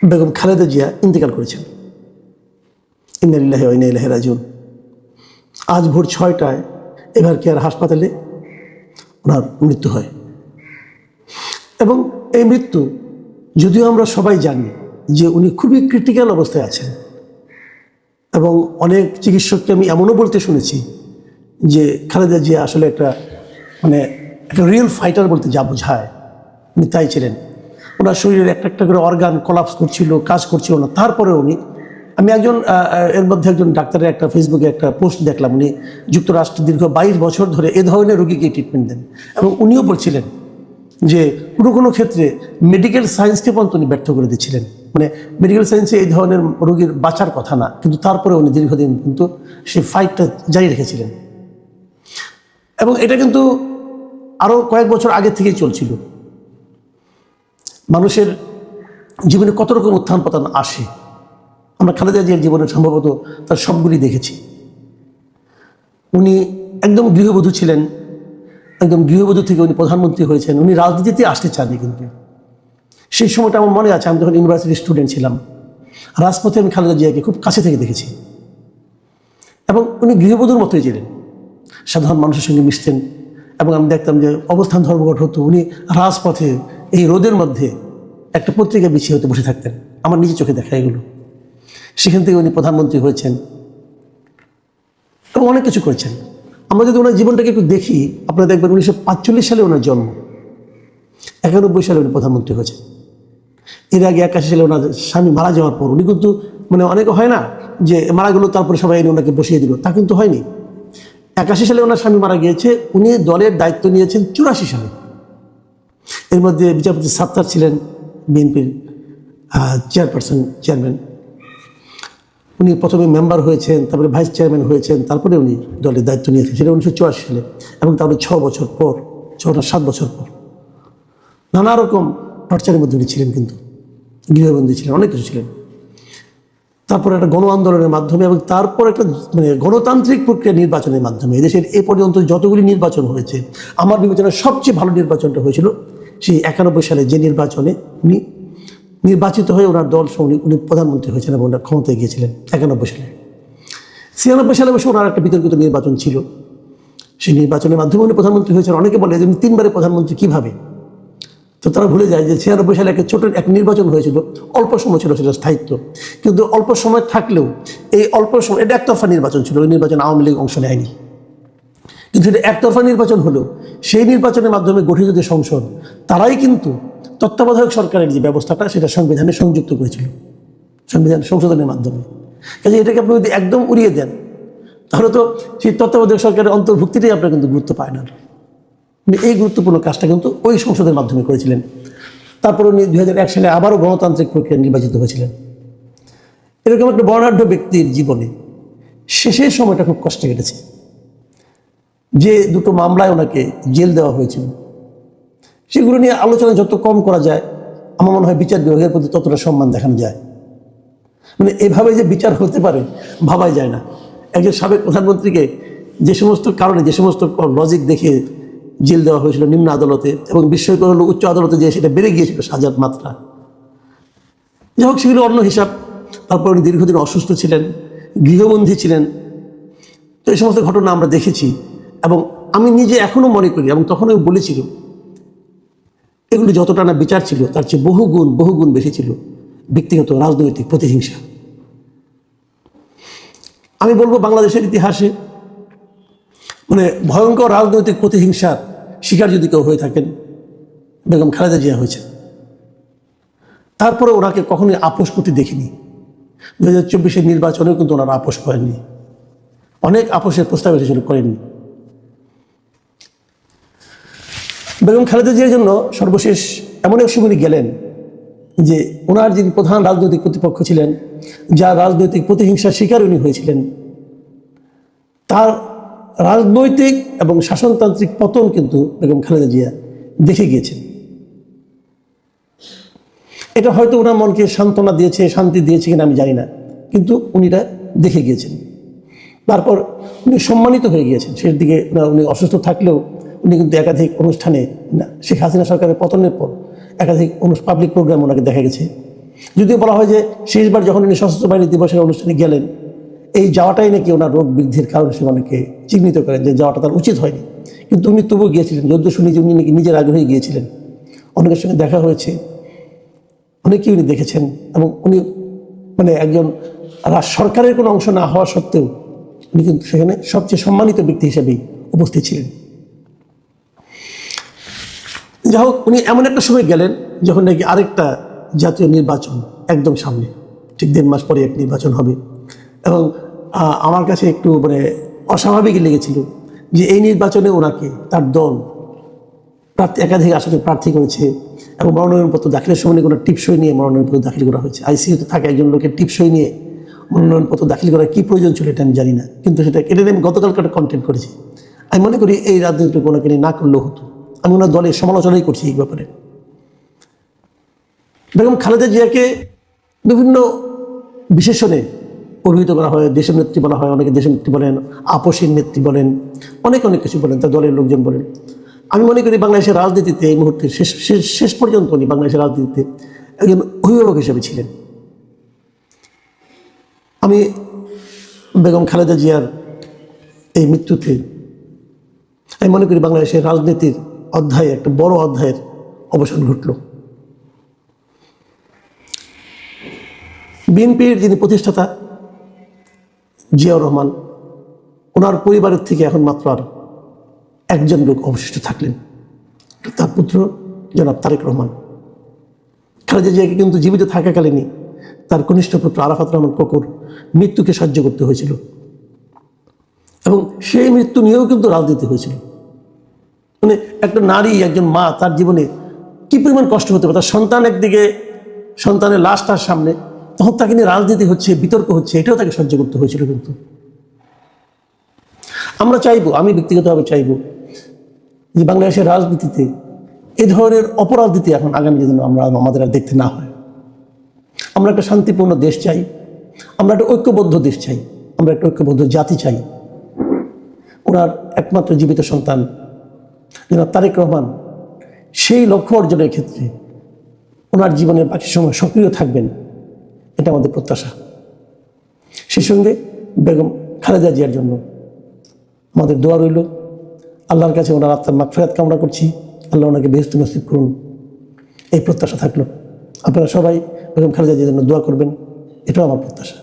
বেগম খালেদা জিয়া ইন্তেকাল করেছেন। ইন্না লিল্লাহি ওয়া ইন্না ইলাইহি রাজিউন। আজ ভোর 6টায় এভার কেয়ার হাসপাতালে ওনার মৃত্যু হয়। এবং এই মৃত্যু, যদিও আমরা সবাই জানি যে উনি খুবই ক্রিটিক্যাল অবস্থায় আছেন, এবং অনেক চিকিৎসককে আমি এমনও বলতে শুনেছি যে খালেদা জিয়া আসলে একটা রিয়েল ফাইটার বলতে যা বোঝায় উনি তাই ছিলেন। ওনার শরীরের একটা একটা করে অর্গান কোলাপস করছিল, কাজ করছিল না। তারপরে আমি এর মধ্যে একজন ডাক্তারের একটা ফেসবুকে একটা পোস্ট দেখলাম, উনি যুক্তরাষ্ট্রে দীর্ঘ 22 বছর ধরে এ ধরনের রোগীকে ট্রিটমেন্ট দেন, এবং উনিও বলছিলেন যে কোনো ক্ষেত্রে মেডিকেল সায়েন্সকে পর্যন্ত উনি ব্যর্থ করে দিচ্ছিলেন। মেডিকেল সায়েন্সে এই ধরনের রোগীর বাঁচার কথা না, কিন্তু তারপরে উনি দীর্ঘদিন কিন্তু সেই ফাইটটা জারি রেখেছিলেন। এবং এটা কিন্তু আরও কয়েক বছর আগে থেকেই চলছিল। মানুষের জীবনে কত রকম উত্থান পতন আসে, আমরা খালেদা জিয়ার জীবনে সম্ভবত তার সবগুলি দেখেছি। উনি একদম গৃহবধূ ছিলেন, একদম গৃহবধূ থেকে উনি প্রধানমন্ত্রী হয়েছেন। উনি রাজনীতিতে আসতে চাননি, কিন্তু সেই সময়টা আমার মনে আছে, আমি যখন ইউনিভার্সিটির স্টুডেন্ট ছিলাম, রাজপথে আমি খালেদা জিয়াকে খুব কাছে থেকে দেখেছি। এবং উনি গৃহবধূর মতোই ছিলেন, সাধারণ মানুষের সঙ্গে মিশতেন। এবং আমি দেখতাম যে অবস্থান ধর্মঘট হতো, উনি রাজপথে এই রোদের মধ্যে একটা পত্রিকা বিছিয়ে হতে বসে থাকতেন। আমার নিজে চোখে দেখা এগুলো। সেখান থেকে উনি প্রধানমন্ত্রী হয়েছেন এবং অনেক কিছু করেছেন। আমরা যদি ওনার জীবনটাকে একটু দেখি, আপনারা দেখবেন 1945 সালে ওনার জন্ম, 91 সালে উনি প্রধানমন্ত্রী হয়েছেন। এর আগে 81 সালে ওনার স্বামী মারা যাওয়ার পর উনি কিন্তু অনেকে হয় না যে মারা গেল তারপরে সবাই এনে ওনাকে বসিয়ে দিল, তা কিন্তু হয়নি। 81 সালে ওনার স্বামী মারা গিয়েছে, উনি দলের দায়িত্ব নিয়েছেন 84 সালে। এর মধ্যে বিচারপতি সাত্তার ছিলেন বিএনপির চেয়ারম্যান। উনি প্রথমে মেম্বার হয়েছেন, তারপরে ভাইস চেয়ারম্যান হয়েছেন, তারপরে উনি দলের দায়িত্ব নিয়েছেন, সেটা 1984 সালে। এবং তারপরে 6 বছর পর, 7 বছর পর নানা রকম টর্চারের মধ্যে উনি ছিলেন, কিন্তু গৃহবন্দী ছিলেন, অনেক কিছু ছিলেন। তারপর একটা গণ আন্দোলনের মাধ্যমে এবং তারপর একটা গণতান্ত্রিক প্রক্রিয়া নির্বাচনের মাধ্যমে এদেশের এ পর্যন্ত যতগুলি নির্বাচন হয়েছে, আমার বিবেচনায় সবচেয়ে ভালো নির্বাচনটা হয়েছিল সেই 91 সালে, যে নির্বাচনে উনি নির্বাচিত হয়ে ওনার দল উনি প্রধানমন্ত্রী হয়েছেন এবং ওনার ক্ষমতায় গিয়েছিলেন 91 সালে। 96 সালে অবশ্য ওনার একটা বিতর্কিত নির্বাচন ছিল, সেই নির্বাচনের মাধ্যমে উনি প্রধানমন্ত্রী হয়েছেন। অনেকে বলে যে উনি 3বারে প্রধানমন্ত্রী কীভাবে, তো তারা ভুলে যায় যে 96 সালে একটা ছোট এক নির্বাচন হয়েছিল, অল্প সময় ছিল সেটা স্থায়িত্ব, কিন্তু অল্প সময় থাকলেও এই অল্প সময় এটা একতরফা নির্বাচন ছিল। ওই নির্বাচনে আওয়ামী লীগ অংশ নেয়নি, কিন্তু এটা একতরফা নির্বাচন হলো। সেই নির্বাচনের মাধ্যমে গঠিত যে সংসদ, তারাই কিন্তু তত্ত্বাবধায়ক সরকারের যে ব্যবস্থাটা সেটা সংবিধানে সংযুক্ত করেছিল, সংবিধান সংশোধনের মাধ্যমে। কাজে এটাকে আপনি যদি একদম উড়িয়ে দেন, তাহলে তো সেই তত্ত্বাবধায়ক সরকারের অন্তর্ভুক্তিটাই আপনার কিন্তু গুরুত্ব পায় না। এই গুরুত্বপূর্ণ কাজটা কিন্তু ওই সংসদের মাধ্যমে করেছিলেন। তারপর উনি 2001 সালে আবারও গণতান্ত্রিক প্রক্রিয়া নির্বাচিত হয়েছিলেন। এরকম একটা বর্ণাঢ্য ব্যক্তির জীবনে শেষের সময়টা খুব কষ্টে কেটেছে। যে দুটো মামলায় ওনাকে জেল দেওয়া হয়েছিল, সেগুলো নিয়ে আলোচনা যত কম করা যায়, আমার মনে হয় বিচার বিভাগের প্রতি ততটা সম্মান দেখানো যায়। এভাবে যে বিচার হতে পারে ভাবাই যায় না। একজন সাবেক প্রধানমন্ত্রীকে যে সমস্ত কারণে, যে সমস্ত লজিক দেখে জেল দেওয়া হয়েছিল নিম্ন আদালতে, এবং বিস্ময়কর হলো উচ্চ আদালতে যে সেটা বেড়ে গিয়েছিল সাজার মাত্রা। যাই হোক, সেগুলো অন্য হিসাব। তারপর উনি দীর্ঘদিন অসুস্থ ছিলেন, গৃহবন্দী ছিলেন। তো এই সমস্ত ঘটনা আমরা দেখেছি, এবং আমি নিজে এখনও মনে করি, এবং তখন আমি বলেছিল, এগুলো যতটা না বিচার ছিল তার চেয়ে বহুগুণ বেশি ছিল ব্যক্তিগত রাজনৈতিক প্রতিহিংসা। আমি বলবো বাংলাদেশের ইতিহাসে ভয়ঙ্কর রাজনৈতিক প্রতিহিংসার শিকার যদি কেউ হয়ে থাকেন, বেগম খালেদা জিয়া হয়েছেন। তারপরে ওনাকে কখনোই আপোষ করতে দেখিনি। 2024 নির্বাচনেও কিন্তু ওনারা আপোষ করেননি, অনেক আপোষের প্রস্তাব এসেছিল, করেননি। বেগম খালেদা জিয়ার জন্য সর্বশেষ এমন এক সময় গেলেন যে ওনার যিনি প্রধান রাজনৈতিক প্রতিপক্ষ ছিলেন, যার রাজনৈতিক প্রতিহিংসার শিকার উনি হয়েছিলেন, তার রাজনৈতিক এবং শাসনতান্ত্রিক পতন কিন্তু বেগম খালেদা জিয়া দেখে গিয়েছেন। এটা হয়তো ওনার মনকে সান্ত্বনা দিয়েছে, শান্তি দিয়েছে কিনা আমি জানি না, কিন্তু উনি এটা দেখে গিয়েছেন। তারপর উনি সম্মানিত হয়ে গিয়েছেন। শেষ দিকে উনি অসুস্থ থাকলেও উনি কিন্তু একাধিক অনুষ্ঠানে, শেখ হাসিনা সরকারের পতনের পর একাধিক পাবলিক প্রোগ্রাম ওনাকে দেখা গেছে, যদিও বলা হয় যে শেষবার যখন উনি সশস্ত্র বাহিনী দিবসের অনুষ্ঠানে গেলেন, এই যাওয়াটাই নাকি ওনার রোগ বৃদ্ধির কারণ সে অনেকে চিহ্নিত করেন যে যাওয়াটা তার উচিত হয়নি, কিন্তু উনি তবুও গিয়েছিলেন। যদিও শুনি যে উনি নাকি নিজের আগ্রহে গিয়েছিলেন, অনেকের সঙ্গে দেখা হয়েছে, অনেকেই উনি দেখেছেন, এবং উনি মানে একজন সরকারের কোনো অংশ না হওয়া সত্ত্বেও উনি কিন্তু সেখানে সবচেয়ে সম্মানিত ব্যক্তি হিসেবেই উপস্থিত ছিলেন। যাই হোক, উনি এমন একটা সময় গেলেন যখন নাকি আরেকটা জাতীয় নির্বাচন একদম সামনে, ঠিক 1.5 মাস পরে এক নির্বাচন হবে। এবং আমার কাছে একটু মানে অস্বাভাবিক লেগেছিল যে এই নির্বাচনে ওনাকে তার দল একাধিক আসনে প্রার্থী করেছে, এবং মনোনয়নপত্র দাখিলের সময় কোনো টিপসই নিয়ে মনোনয়নপত্র দাখিল করা হয়েছে। আইসিইউতে থাকা একজন লোকের টিপসই নিয়ে মনোনয়নপত্র দাখিল করার কী প্রয়োজন ছিল এটা আমি জানি না, কিন্তু সেটা এটা নিয়ে আমি গতকালকে একটা কন্টেন্ট করেছি। আমি মনে করি এই রাজনীতিটুকু ওনাকে নিয়ে না করলেও হতো। আমি ওনার দলের সমালোচনাই করছি এই ব্যাপারে। বেগম খালেদা জিয়াকে বিভিন্ন বিশেষণে অভিহিত করা হয়, দেশের নেত্রী বলা হয়, অনেকে দেশের নেত্রী বলেন, আপসের নেত্রী বলেন, অনেক কিছু বলেন, তার দলের লোকজন বলেন। আমি মনে করি বাংলাদেশের রাজনীতিতে এই মুহূর্তে শেষ পর্যন্ত উনি বাংলাদেশের রাজনীতিতে একজন অভিভাবক হিসেবে ছিলেন। আমি বেগম খালেদা জিয়ার এই মৃত্যুতে আমি মনে করি বাংলাদেশের রাজনীতির অধ্যায়ে একটা বড় অধ্যায়ের অবসান ঘটল। বিএনপির যিনি প্রতিষ্ঠাতা জিয়াউর রহমান, ওনার পরিবারের থেকে এখন মাত্র আর একজন লোক অবশিষ্ট থাকলেন, তার পুত্র জনাব তারেক রহমান। খালেদা জিয়াকে কিন্তু জীবিত থাকাকালীনই তার কনিষ্ঠ পুত্র আরাফাত রহমান কোকর মৃত্যুকে সহ্য করতে হয়েছিল, এবং সেই মৃত্যু নিয়েও কিন্তু রাজনীতি হয়েছিল। মানে একটা নারী, একজন মা, তার জীবনে কী পরিমাণ কষ্ট হতে পারে, তার সন্তান একদিকে, সন্তানের লাশ তার সামনে, তখন তাকে নিয়ে রাজনীতি হচ্ছে, বিতর্ক হচ্ছে, এটাও তাকে সহ্য করতে হয়েছিল। কিন্তু আমরা চাইবো, আমি ব্যক্তিগতভাবে চাইবো যে বাংলাদেশের রাজনীতিতে এ ধরনের অপরাজনীতি এখন আগামী দিনে আমাদের আর দেখতে না হয়। আমরা একটা শান্তিপূর্ণ দেশ চাই, আমরা একটা ঐক্যবদ্ধ দেশ চাই, আমরা একটা ঐক্যবদ্ধ জাতি চাই। ওনার একমাত্র জীবিত সন্তান জনাব তারেক রহমান সেই লক্ষ্য অর্জনের ক্ষেত্রে ওনার জীবনের বাকি সময় সক্রিয় থাকবেন, এটা আমাদের প্রত্যাশা। সেই সঙ্গে বেগম খালেদা জিয়ার জন্য আমাদের দোয়া রইল। আল্লাহর কাছে ওনার আত্মার মাগফিরাত কামনা করছি, আল্লাহ ওনাকে বেহেশত নসিব করুন, এই প্রত্যাশা থাকলো। আপনারা সবাই বেগম খালেদা জিয়ার জন্য দোয়া করবেন, এটাও আমার প্রত্যাশা।